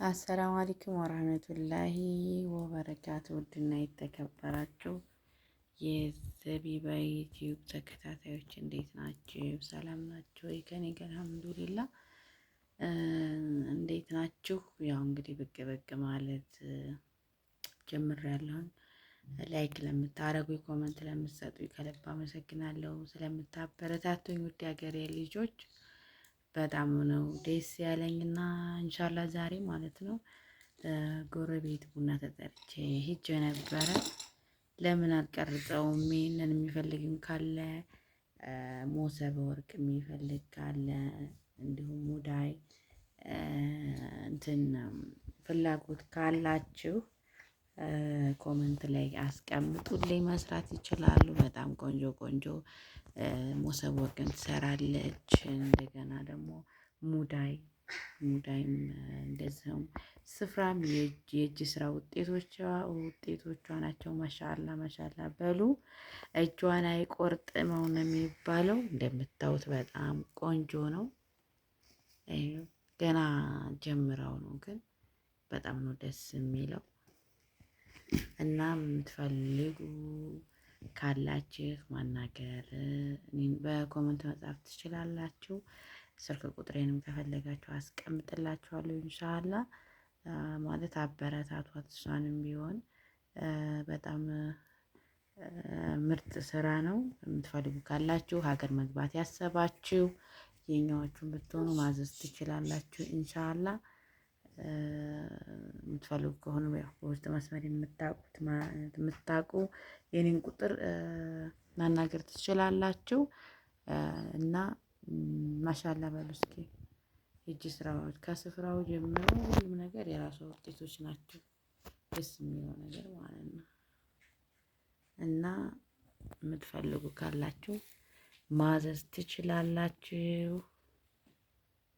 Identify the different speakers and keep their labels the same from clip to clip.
Speaker 1: አሰላሙ አለይኩም ወራህመቱላሂ ወበረካቱ። ውድና የተከበራችሁ የዘቢባ ዩቲዩብ ተከታታዮች እንዴት ናችሁ? ሰላም ናችሁ ወይ? ከኔ ጋር አልሐምዱሊላህ። እንዴት ናችሁ? ያው እንግዲህ ብቅ ብቅ ማለት ጀምሬያለሁ። ላይክ ለምታረጉኝ፣ ኮመንት ለምትሰጡኝ ከልብ አመሰግናለሁ። ስለምታበረታቱኝ ውድ ሀገሬ ልጆች በጣም ነው ደስ ያለኝና ኢንሻአላህ ዛሬ ማለት ነው ጎረቤት ቡና ተጠርቼ ሂጄ ነበረ። ለምን አልቀርጸውም? ይሄንን የሚፈልግም ካለ ሞሰበ ወርቅ የሚፈልግ ካለ እንዲሁም ሙዳይ እንትን ፍላጎት ካላችሁ ኮመንት ላይ አስቀምጡልኝ። መስራት ይችላሉ። በጣም ቆንጆ ቆንጆ ሞሰብ ወርቅን ትሰራለች። እንደገና ደግሞ ሙዳይም እንደዚሁም ስፍራም የእጅ ስራ ውጤቶቿ ናቸው። ማሻአላ ማሻአላ በሉ። እጇን አይቆርጥመው ነው የሚባለው። እንደምታዩት በጣም ቆንጆ ነው። ገና ጀምረው ነው ግን በጣም ነው ደስ የሚለው እና የምትፈልጉ ካላችሁ ማናገር እኔን በኮመንት መጻፍ ትችላላችሁ። ስልክ ቁጥሬንም ከፈለጋችሁ አስቀምጥላችኋለሁ። ኢንሻአላህ ማለት አበረታቷት። እሷንም ቢሆን በጣም ምርጥ ስራ ነው። የምትፈልጉ ካላችሁ ሀገር መግባት ያሰባችሁ የኛዎቹን ብትሆኑ ማዘዝ ትችላላችሁ። ኢንሻአላህ የምትፈልጉ ከሆነ በውስጥ መስመር የምታውቁ የኔን ቁጥር ማናገር ትችላላችሁ። እና ማሻአላ በሉ እስኪ። የእጅ ስራዎች ከስፍራው ጀምሮ ሁሉም ነገር የራሷ ውጤቶች ናቸው። ደስ የሚለው ነገር ማለት ነው። እና የምትፈልጉ ካላችሁ ማዘዝ ትችላላችሁ።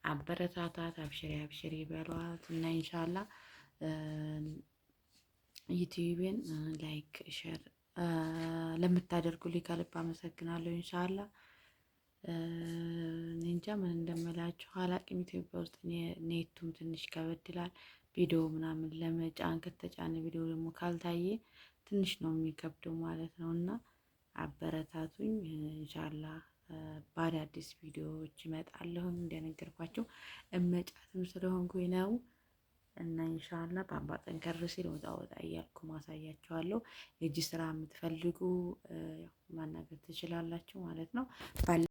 Speaker 1: አበረታታት፣ አብሽሪ አብሽሪ በሏት እና ኢንሻአላህ ዩቲዩቤን ላይክ ሼር ለምታደርጉልኝ ከልብ አመሰግናለሁ። ኢንሻአላህ እንጃ ምን እንደምላችሁ አላቅም። ኢትዮጵያ ውስጥ ኔቱም ትንሽ ከበድ ይላል። ቪዲዮ ምናምን ለመጫን ከተጫነ ቪዲዮ ደግሞ ካልታየ ትንሽ ነው የሚከብደው ማለት ነው። እና አበረታቱኝ። ኢንሻአላህ በአዳዲስ ቪዲዮዎች እመጣለሁ። እንደነገርኳቸው እመጫትም ስለሆንኩኝ ነው። እና ኢንሻአላህ ባባ ጠንከር ሲል ወጣ ወጣ እያልኩ ማሳያችኋለሁ። የእጅ ስራ የምትፈልጉ ማናገር ትችላላችሁ ማለት ነው።